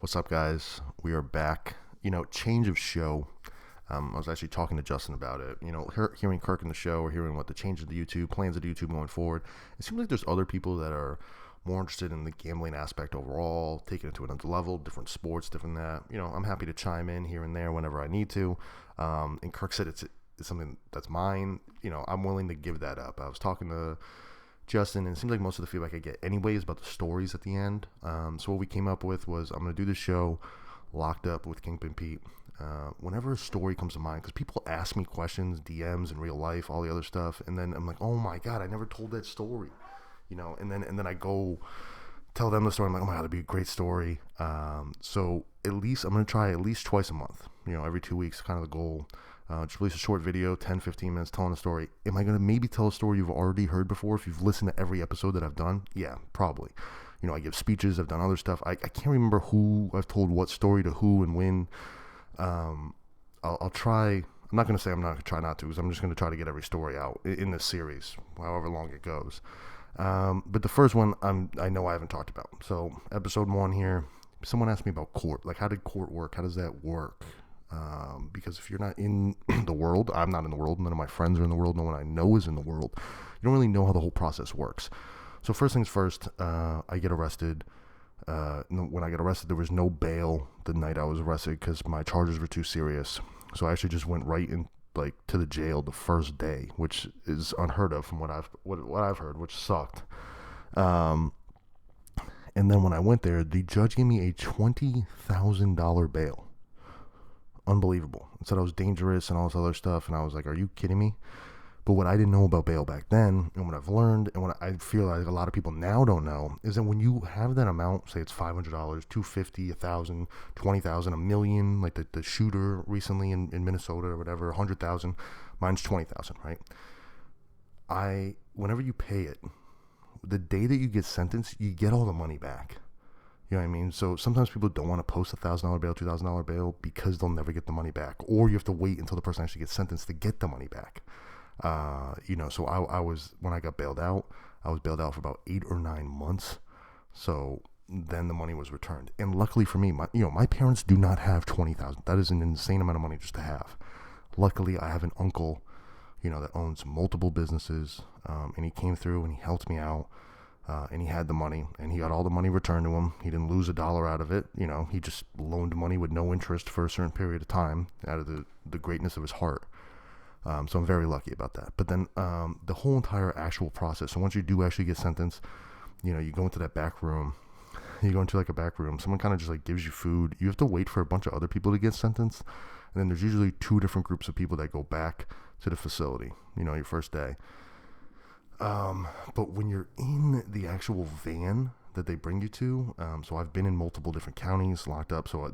What's up, guys? We are back. Change of show. I was actually talking to Justin about it. Hearing Kirk in the show or hearing what the change of the YouTube, plans of the YouTube going forward. It seems like there's other people that are more interested in the gambling aspect overall, taking it to another level, different sports, different that. I'm happy to chime in here and there whenever I need to. And Kirk said it's something that's mine. I'm willing to give that up. I was talking to Justin, and it seems like most of the feedback I get anyway is about the stories at the end. So what we came up with was I'm going to do this show locked up with Kingpin Pete. Whenever a story comes to mind, because people ask me questions, DMs in real life, all the other stuff, and then I'm like, oh my god, I never told that story, and then I go tell them the story. I'm like, oh my god, that'd be a great story. So at least I'm going to try at least twice a month, every 2 weeks, kind of the goal. Just release a short video, 10, 15 minutes telling a story. Am I going to maybe tell a story you've already heard before if you've listened to every episode that I've done? Yeah, probably. I give speeches, I've done other stuff. I can't remember who I've told what story to who and when. I'll try. I'm not going to say I'm not going to try not to, because I'm just going to try to get every story out in this series, however long it goes. But the first one I know I haven't talked about. So episode 1 here, someone asked me about court. Like, how did court work? How does that work? Because if you're not in the world, I'm not in the world, none of my friends are in the world, no one I know is in the world, you don't really know how the whole process works. So first things first, I get arrested. When I get arrested, there was no bail the night I was arrested because my charges were too serious. So I actually just went right in, to the jail the first day, which is unheard of from what I've heard, which sucked. And then when I went there, the judge gave me a $20,000 bail. Unbelievable. It said I was dangerous and all this other stuff, and I was like, are you kidding me? But what I didn't know about bail back then, and what I've learned, and what I feel like a lot of people now don't know, is that when you have that amount, say it's $500, $250, $1,000, $20,000, $1 million, like the shooter recently in Minnesota or whatever, $100,000, mine's $20,000, right? Whenever you pay it, the day that you get sentenced, you get all the money back. You know what I mean? So sometimes people don't want to post $1,000 bail, $2,000 bail because they'll never get the money back, or you have to wait until the person actually gets sentenced to get the money back. So I was, when I got bailed out, I was bailed out for about 8 or 9 months. So then the money was returned, and luckily for me, my parents do not have $20,000. That is an insane amount of money just to have. Luckily, I have an uncle, that owns multiple businesses, and he came through and he helped me out. And he had the money, and he got all the money returned to him. He didn't lose a dollar out of it. He just loaned money with no interest for a certain period of time out of the greatness of his heart. So I'm very lucky about that. But then the whole entire actual process. So once you do actually get sentenced, you go into that back room. You go into a back room. Someone kind of just gives you food. You have to wait for a bunch of other people to get sentenced. And then there's usually 2 different groups of people that go back to the facility, your first day. But when you're in the actual van that they bring you to, so I've been in multiple different counties locked up. So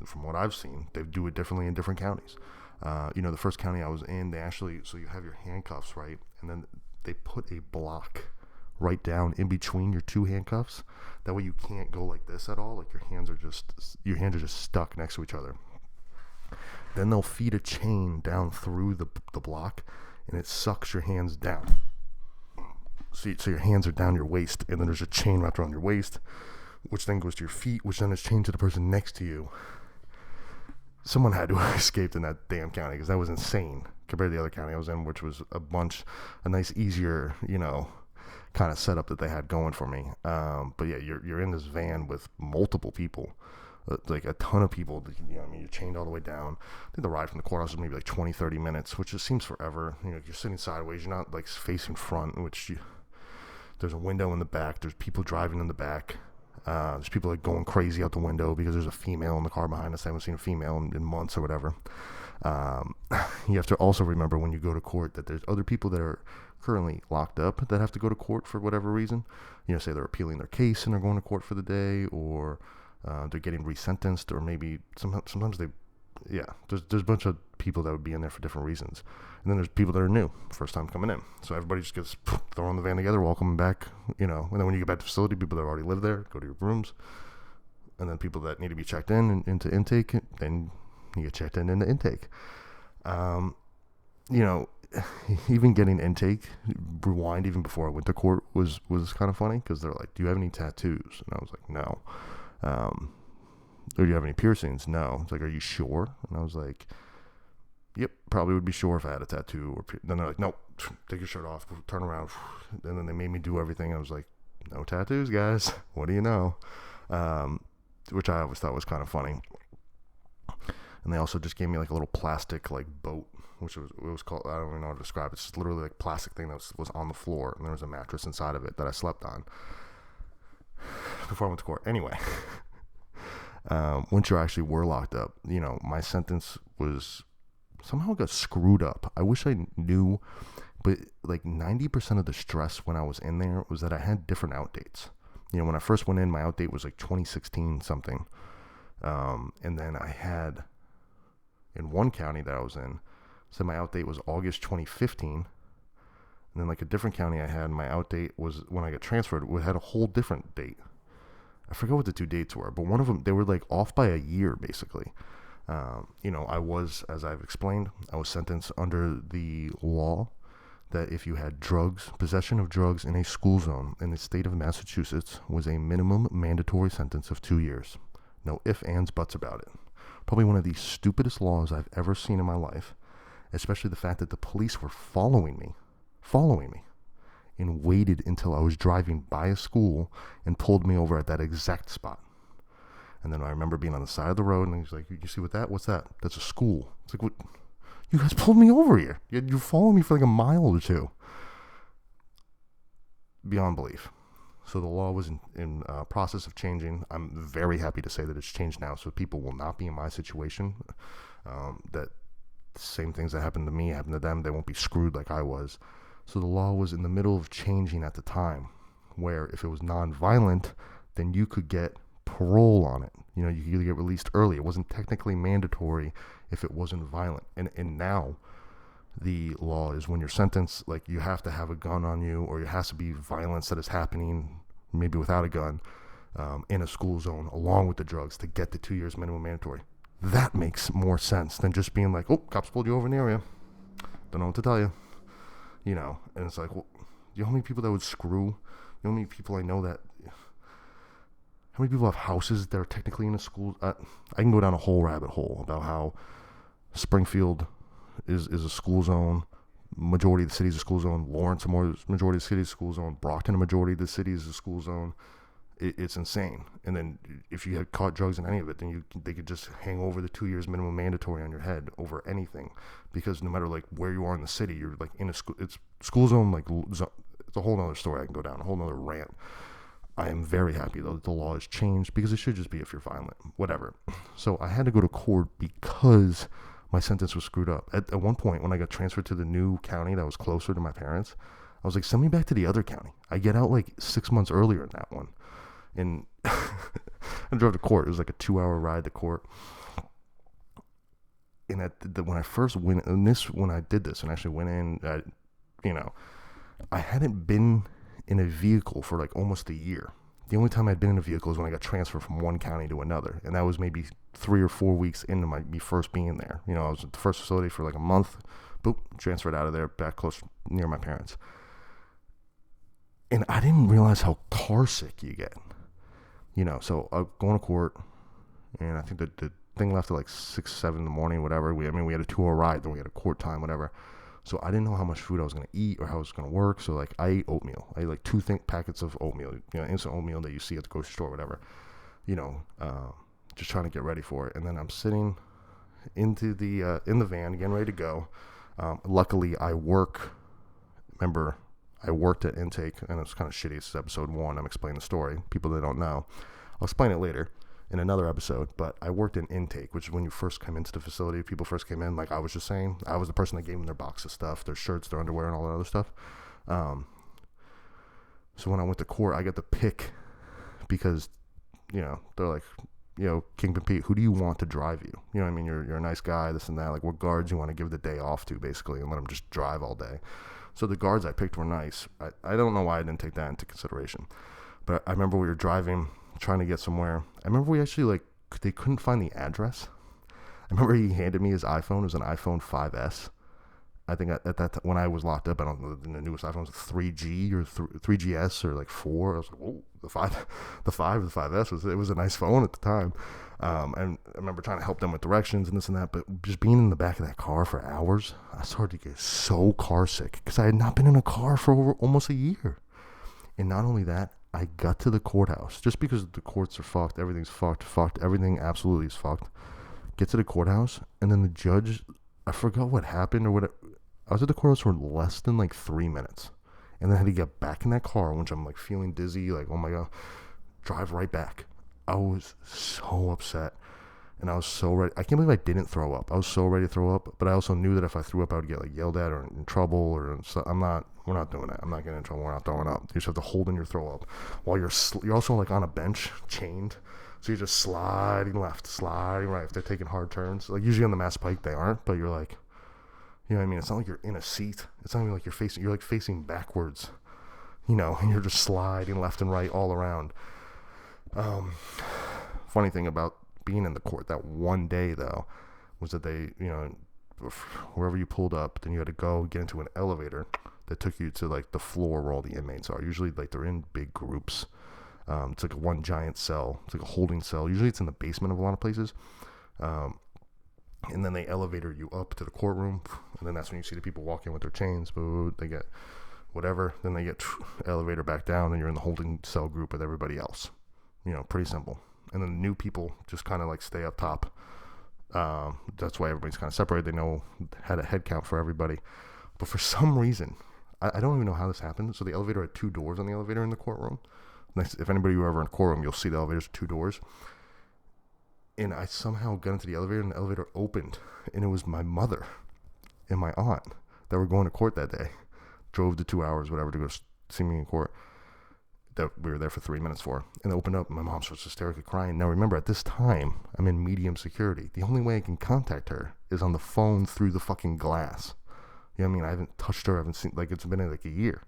from what I've seen, they do it differently in different counties. The first county I was in, so you have your handcuffs, right? And then they put a block right down in between your 2 handcuffs. That way you can't go like this at all. Like your hands are just stuck next to each other. Then they'll feed a chain down through the block, and it sucks your hands down. So your hands are down your waist, and then there's a chain wrapped around your waist, which then goes to your feet, which then is chained to the person next to you. Someone had to have escaped in that damn county, because that was insane compared to the other county I was in, which was a nice, easier, kind of setup that they had going for me. But yeah, you're in this van with multiple people, like a ton of people. You're chained all the way down. I think the ride from the courthouse was maybe 20, 30 minutes, which just seems forever. You're sitting sideways. You're not facing front, there's a window in the back. There's people driving in the back. There's people going crazy out the window because there's a female in the car behind us. I haven't seen a female in months or whatever. You have to also remember when you go to court that there's other people that are currently locked up that have to go to court for whatever reason. Say they're appealing their case and they're going to court for the day, or they're getting resentenced, or maybe sometimes there's a bunch of people that would be in there for different reasons. And then there's people that are new, first time coming in. So everybody just gets thrown in the van together, welcoming back, and then when you get back to the facility, people that already live there go to your rooms. And then people that need to be checked in into intake, then you get checked in into intake. Even getting intake, rewind, even before I went to court was kind of funny, because they're like, do you have any tattoos? And I was like, no. Or do you have any piercings? No. It's like, are you sure? And I was like, yep, probably would be sure if I had a tattoo. Then they're like, nope, take your shirt off, turn around. And then they made me do everything. I was like, no tattoos, guys. What do you know? Which I always thought was kind of funny. And they also just gave me like a little plastic like boat, which was called, I don't even know how to describe it. It's just literally like plastic thing that was on the floor, and there was a mattress inside of it that I slept on before I went to court. Anyway, once you actually were locked up, you know, my sentence was somehow got screwed up. I wish I knew, but like 90% of the stress when I was in there was that I had different outdates. You know, when I first went in, my outdate was like 2016 something. And then I had, in one county that I was in, so my outdate was August 2015. And then like a different county I had, my outdate was when I got transferred, it had a whole different date. I forgot what the two dates were, but one of them, they were like off by a year basically. You know, I was, as I've explained, I was sentenced under the law that if you had drugs, possession of drugs in a school zone in the state of Massachusetts was a minimum mandatory sentence of 2 years. No ifs, ands, buts about it. Probably one of the stupidest laws I've ever seen in my life, especially the fact that the police were following me, and waited until I was driving by a school and pulled me over at that exact spot. And then I remember being on the side of the road, and he's like, you see what's that? That's a school. It's like, what? You guys pulled me over here. You followed me for like a mile or two. Beyond belief. So the law was in process of changing. I'm very happy to say that it's changed now, so people will not be in my situation. That same things that happened to me happen to them. They won't be screwed like I was. So the law was in the middle of changing at the time, where if it was non-violent, then you could get parole on it. You know, you could get released early. It wasn't technically mandatory if it wasn't violent. And now the law is when you're sentenced, like you have to have a gun on you, or it has to be violence that is happening, maybe without a gun, in a school zone, along with the drugs, to get the 2 years minimum mandatory. That makes more sense than just being like, oh, cops pulled you over in the area. Don't know what to tell you. You know, and it's like, well, you know how many people that would screw? You know how many people I know that, how many people have houses that are technically in a school? I can go down a whole rabbit hole about how Springfield is a school zone. Majority of the city is a school zone. Lawrence, majority of the city is a school zone. Brockton, a majority of the city is a school zone. It's insane. And then if you had caught drugs in any of it, then they could just hang over the 2 years minimum mandatory on your head over anything, because no matter like where you are in the city, you're like in a school. It's school zone. Like it's a whole nother story. I can go down a whole nother rant. I am very happy though that the law has changed, because it should just be if you're violent, whatever. So I had to go to court because my sentence was screwed up. At one point, when I got transferred to the new county that was closer to my parents, I was like, send me back to the other county. I get out like 6 months earlier in that one. And I drove to court. It was like a 2-hour ride to court. And when I first went, when I did this and actually went in, you know, I hadn't been in a vehicle for like almost a year. The only time I'd been in a vehicle is when I got transferred from one county to another. And that was maybe 3 or 4 weeks into me first being there. You know, I was at the first facility for like a month. Boop, transferred out of there, back close near my parents. And I didn't realize how car sick you get. You know, so going to court, and I think the thing left at like 6, 7 in the morning, whatever. We had a 2-hour ride, then we had a court time, whatever. So I didn't know how much food I was going to eat or how it was going to work. So like I ate oatmeal. I ate like 2 packets of oatmeal, you know, instant oatmeal that you see at the grocery store, whatever. You know, just trying to get ready for it. And then I'm sitting in the van, getting ready to go. Luckily, I worked at Intake, and it's kind of shitty. It's episode 1. I'm explaining the story. People that don't know, I'll explain it later in another episode. But I worked in Intake, which is when you first come into the facility. People first came in, like I was just saying. I was the person that gave them their box of stuff, their shirts, their underwear, and all that other stuff. So when I went to court, I got to pick, because, you know, they're like, you know, Kingpin Pete, who do you want to drive you? You know what I mean? You're a nice guy, this and that. Like, what guards you want to give the day off to, basically, and let them just drive all day. So the guards I picked were nice. I don't know why I didn't take that into consideration. But I remember we were driving, trying to get somewhere. I remember we actually, they couldn't find the address. I remember he handed me his iPhone. It was an iPhone 5S. I think at that when I was locked up, I don't know the newest iPhone was 3G or 3GS or like 4. I was like, whoa, the 5S was a nice phone at the time. And I remember trying to help them with directions and this and that, but just being in the back of that car for hours, I started to get so car sick because I had not been in a car for almost a year. And not only that, I got to the courthouse just because the courts are fucked, everything's fucked, everything absolutely is fucked. Get to the courthouse, and then the judge, I forgot what happened or what. I was at the courthouse for less than like 3 minutes, and then I had to get back in that car, which I'm like feeling dizzy, like oh my god, drive right back. I was so upset, and I was so ready. I can't believe I didn't throw up. I was so ready to throw up, but I also knew that if I threw up, I would get like yelled at or in trouble or so. We're not doing that. I'm not getting in trouble. We're not throwing up. You just have to hold in your throw up while you're also like on a bench chained. So you're just sliding left, sliding right. If they're taking hard turns, like usually on the Mass Pike they aren't, but you're like, you know what I mean? It's not like you're in a seat. It's not even like you're like facing backwards, and you're just sliding left and right all around. Funny thing about being in the court that one day though was that they, wherever you pulled up, then you had to go get into an elevator that took you to like the floor where all the inmates are. Usually like they're in big groups. It's like one giant cell. It's like a holding cell. Usually it's in the basement of a lot of places. And then they elevator you up to the courtroom. And then that's when you see the people walk in with their chains. They get whatever. Then they get elevator back down and you're in the holding cell group with everybody else. Pretty simple. And then the new people just kind of like stay up top. That's why everybody's kind of separated. They know had a head count for everybody. But for some reason, I don't even know how this happened. So the elevator had 2 doors on the elevator in the courtroom. If anybody were ever in a courtroom, you'll see the elevators 2 doors. And I somehow got into the elevator and the elevator opened. And it was my mother and my aunt that were going to court that day. Drove the 2 hours, whatever, to go see me in court. That we were there for 3 minutes for. And they opened up and my mom was hysterically crying. Now remember, at this time, I'm in medium security. The only way I can contact her is on the phone through the fucking glass. You know what I mean? I haven't touched her. I haven't seen, like, it's been like a year.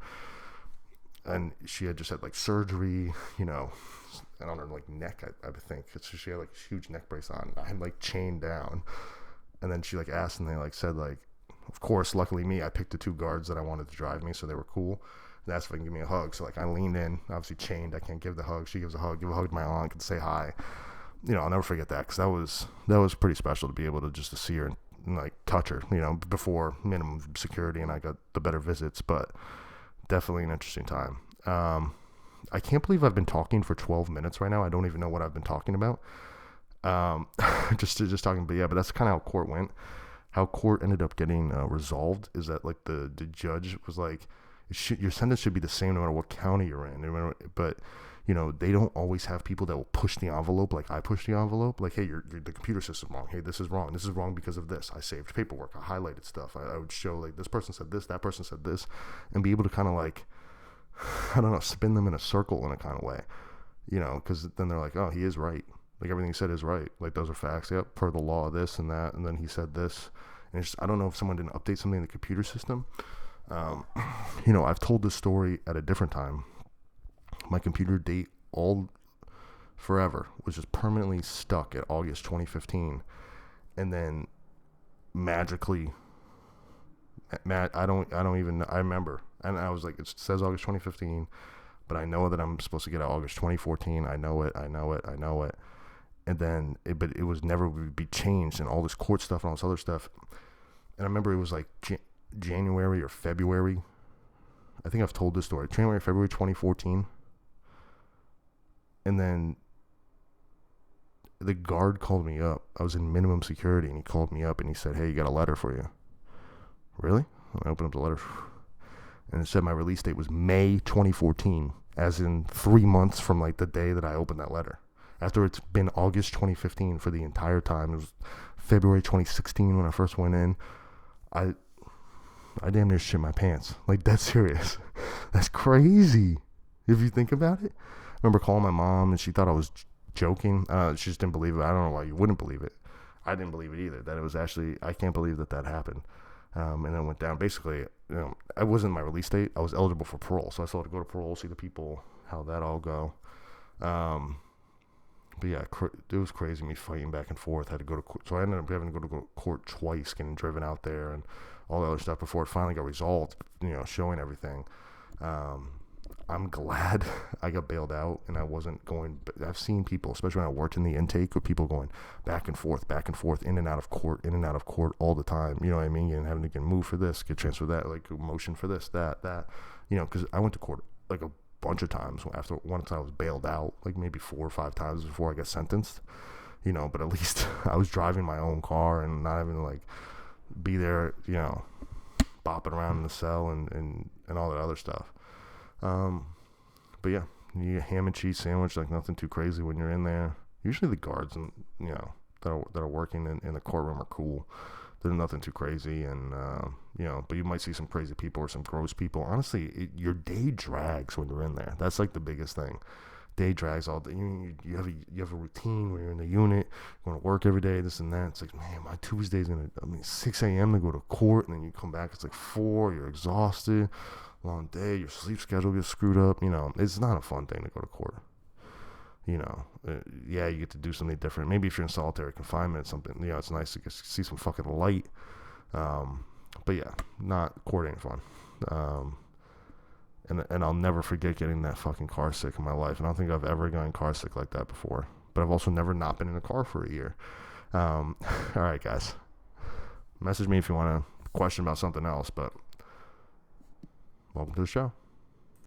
And she had just had like surgery, and on her like neck, I think. She had like a huge neck brace on. I had like chained down. And then she like asked and they like said like, of course, luckily me, I picked the 2 guards that I wanted to drive me. So they were cool. They asked if I can give me a hug. So like I leaned in, obviously chained. I can't give the hug. She gives a hug. Give a hug to my aunt. Can say hi. I'll never forget that because that was pretty special to be able to just to see her and like touch her, before minimum security and I got the better visits, but definitely an interesting time. I can't believe I've been talking for 12 minutes right now. I don't even know what I've been talking about. Just talking, but that's kind of how court went. How court ended up getting resolved is that like the judge was like, your sentence should be the same no matter what county you're in. But they don't always have people that will push the envelope like I push the envelope. Like, hey, the computer system wrong. Hey, this is wrong. This is wrong because of this. I saved paperwork. I highlighted stuff. I would show like this person said this, that person said this, and be able to kind of like, I don't know, spin them in a circle in a kind of way, because then they're like, oh, he is right. Like everything he said is right. Like those are facts. Yep, per the law, this and that, and then he said this. And I don't know if someone didn't update something in the computer system. I've told this story at a different time. My computer date all forever was just permanently stuck at August 2015, and then magically, I remember, and I was like, it says August 2015, but I know that I'm supposed to get out August 2014. I know it, and then it was never would be changed, and all this court stuff and all this other stuff, and I remember it was like January or February. I think I've told this story. January, February 2014. And then the guard called me up. I was in minimum security, and he called me up and he said, hey, you got a letter for you. Really? And I opened up the letter, and it said my release date was May 2014, as in 3 months from like the day that I opened that letter. After it's been August 2015 for the entire time. It was February 2016 when I first went in. I damn near shit my pants. Like, that's serious. That's crazy if you think about it. I remember calling my mom, and she thought I was joking. She just didn't believe it. I don't know why you wouldn't believe it. I didn't believe it either. That it was actually, I can't believe that happened. And then went down. Basically, I wasn't my release date. I was eligible for parole. So I still had to go to parole, see the people, how that all go. But yeah, it was crazy me fighting back and forth. I had to go to court. So I ended up having to go to court twice, getting driven out there and all the other stuff before it finally got resolved, showing everything. I'm glad I got bailed out and I wasn't going. I've seen people, especially when I worked in the intake, with people going back and forth, in and out of court all the time. You know what I mean? And having to get moved for this, get transferred for that, like motion for this, that, because I went to court like a bunch of times after once I was bailed out, like maybe 4 or 5 times before I got sentenced, but at least I was driving my own car and not having to like be there, bopping around in the cell and all that other stuff. But yeah, you get a ham and cheese sandwich, like nothing too crazy when you're in there. Usually the guards and that are working in the courtroom are cool. They're nothing too crazy, and but you might see some crazy people or some gross people. Honestly, your day drags when you're in there. That's like the biggest thing. Day drags all day. You have a routine when you're in the unit, going to work every day, this and that. It's like, man, my Tuesday's 6 a.m. to go to court, and then you come back, it's like 4. You're exhausted. Long day, your sleep schedule gets screwed up. It's not a fun thing to go to court. Yeah, you get to do something different. Maybe if you're in solitary confinement, something, it's nice to see some fucking light. But yeah, court ain't fun. And I'll never forget getting that fucking car sick in my life. And I don't think I've ever gotten car sick like that before. But I've also never not been in a car for a year. All right, guys. Message me if you want to question about something else, but welcome to the show.